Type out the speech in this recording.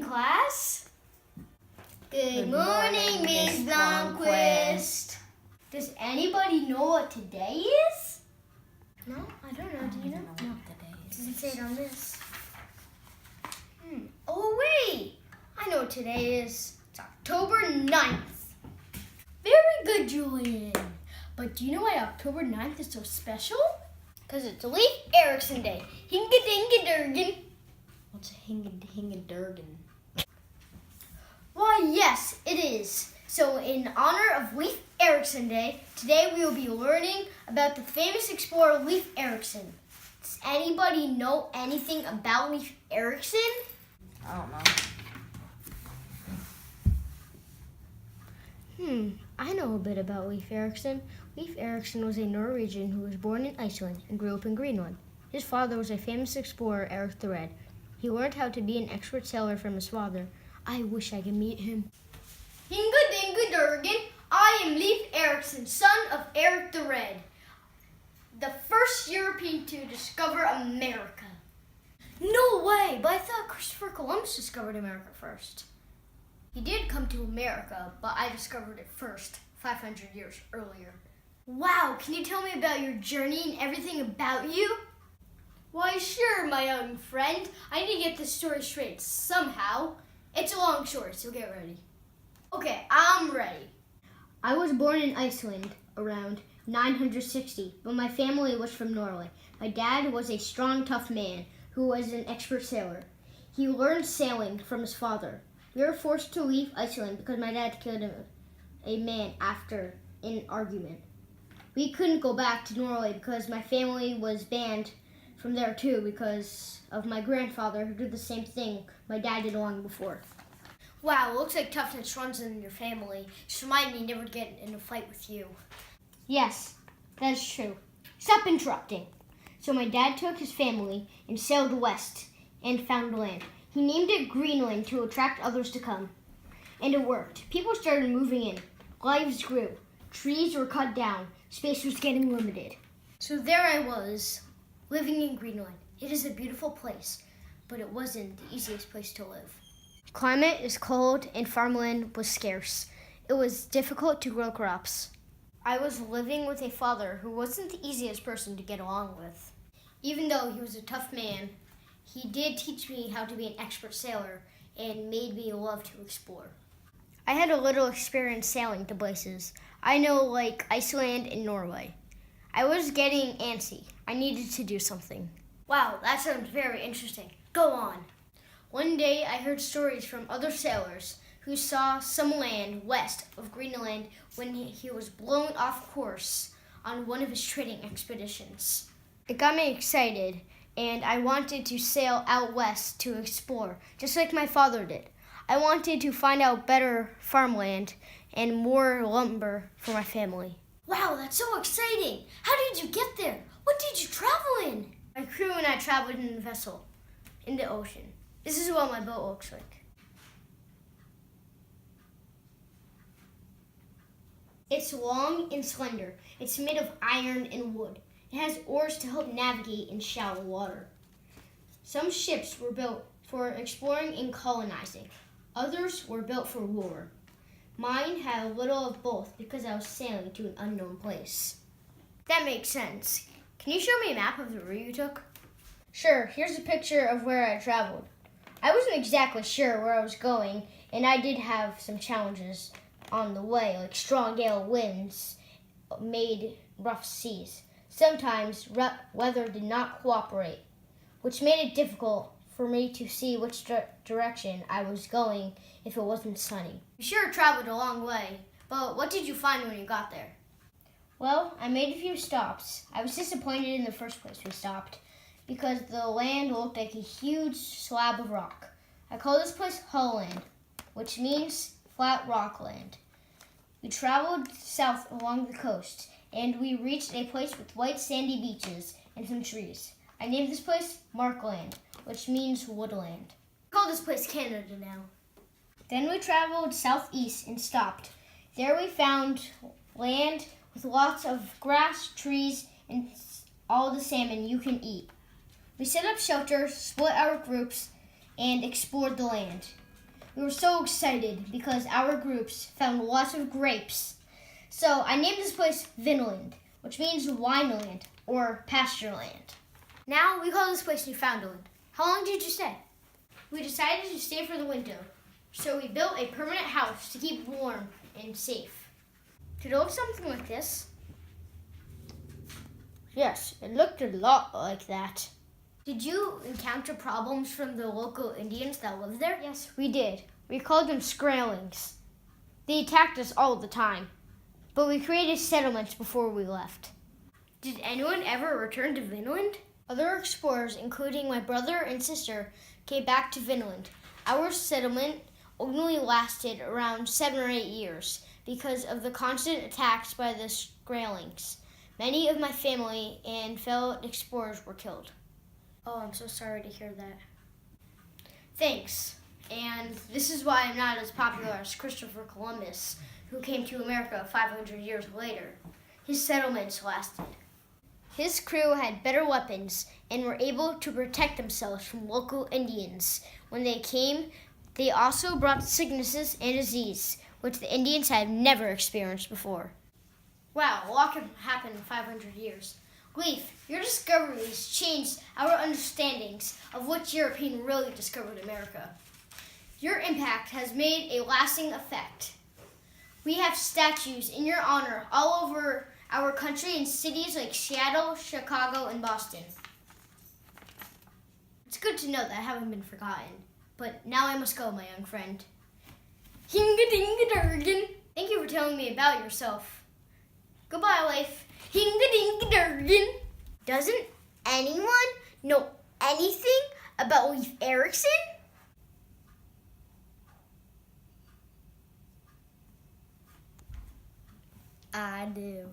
Class. Good morning, Miss Blomquist. Does anybody know what today is? No, I don't know. Do you know? No, it doesn't say it on this. Oh, wait. I know what today is. It's October 9th. Very good, Julian. But do you know why October 9th is so special? Because it's Leif Eriksson Day. Hinga-dinga-durgan. What's a hinga-durgan? Why, yes, it is. So in honor of Leif Eriksson Day, today we will be learning about the famous explorer Leif Eriksson. Does anybody know anything about Leif Eriksson? I don't know. I know a bit about Leif Eriksson. Leif Eriksson was a Norwegian who was born in Iceland and grew up in Greenland. His father was a famous explorer, Eric the Red. He learned how to be an expert sailor from his father. I wish I could meet him. Hinga-dinga-durgan, I am Leif Eriksson, son of Eric the Red, the first European to discover America. No way, but I thought Christopher Columbus discovered America first. He did come to America, but I discovered it first, 500 years earlier. Wow, can you tell me about your journey and everything about you? Why, sure, my young friend. I need to get this story straight somehow. It's a long story, so get ready. Okay, I'm ready. I was born in Iceland around 960, but my family was from Norway. My dad was a strong, tough man who was an expert sailor. He learned sailing from his father. We were forced to leave Iceland because my dad killed a man after an argument. We couldn't go back to Norway because my family was banned from there too because of my grandfather who did the same thing my dad did long before. Wow, it looks like toughness runs in your family. Just remind me never to get in a fight with you. Yes, that's true. Stop interrupting. So my dad took his family and sailed west and found land. He named it Greenland to attract others to come. And it worked. People started moving in. Lives grew. Trees were cut down. Space was getting limited. So there I was, living in Greenland. It is a beautiful place, but it wasn't the easiest place to live. Climate is cold and farmland was scarce. It was difficult to grow crops. I was living with a father who wasn't the easiest person to get along with. Even though he was a tough man, he did teach me how to be an expert sailor and made me love to explore. I had a little experience sailing to places. I know like Iceland and Norway. I was getting antsy. I needed to do something. Wow, that sounds very interesting. Go on. One day I heard stories from other sailors who saw some land west of Greenland when he was blown off course on one of his trading expeditions. It got me excited, and I wanted to sail out west to explore, just like my father did. I wanted to find out better farmland and more lumber for my family. Wow, that's so exciting! How did you get there? What did you travel in? My crew and I traveled in a vessel in the ocean. This is what my boat looks like. It's long and slender. It's made of iron and wood. It has oars to help navigate in shallow water. Some ships were built for exploring and colonizing. Others were built for war. Mine had a little of both because I was sailing to an unknown place. That makes sense. Can you show me a map of the route you took? Sure, here's a picture of where I traveled. I wasn't exactly sure where I was going, and I did have some challenges on the way, like strong gale winds made rough seas. Sometimes weather did not cooperate, which made it difficult for me to see which direction I was going if it wasn't sunny. You sure traveled a long way, but what did you find when you got there? Well, I made a few stops. I was disappointed in the first place we stopped because the land looked like a huge slab of rock. I call this place Holland, which means flat rock land. We traveled south along the coast, and we reached a place with white sandy beaches and some trees. I named this place Markland, which means woodland. We call this place Canada now. Then we traveled southeast and stopped. There we found land with lots of grass, trees, and all the salmon you can eat. We set up shelter, split our groups, and explored the land. We were so excited because our groups found lots of grapes. So I named this place Vinland, which means wineland or pasture land. Now we call this place Newfoundland. How long did you stay? We decided to stay for the winter, so we built a permanent house to keep warm and safe. Did it look something like this? Yes, it looked a lot like that. Did you encounter problems from the local Indians that lived there? Yes, we did. We called them Skrellings. They attacked us all the time, but we created settlements before we left. Did anyone ever return to Vinland? Other explorers, including my brother and sister, came back to Vinland. Our settlement only lasted around 7 or 8 years because of the constant attacks by the Skrellings. Many of my family and fellow explorers were killed. Oh, I'm so sorry to hear that. Thanks. And this is why I'm not as popular as Christopher Columbus, who came to America 500 years later. His settlements lasted. His crew had better weapons and were able to protect themselves from local Indians. When they came, they also brought sicknesses and disease, which the Indians had never experienced before. Wow, a lot can happen in 500 years. Leif, your discoveries changed our understandings of which European really discovered America. Your impact has made a lasting effect. We have statues in your honor all over our country in cities like Seattle, Chicago, and Boston. It's good to know that I haven't been forgotten, but now I must go, my young friend. Hinga-dinga-durgan. Thank you for telling me about yourself. Goodbye, Leif. Hinga-dinga-durgan. Doesn't anyone know anything about Leif Eriksson? I do.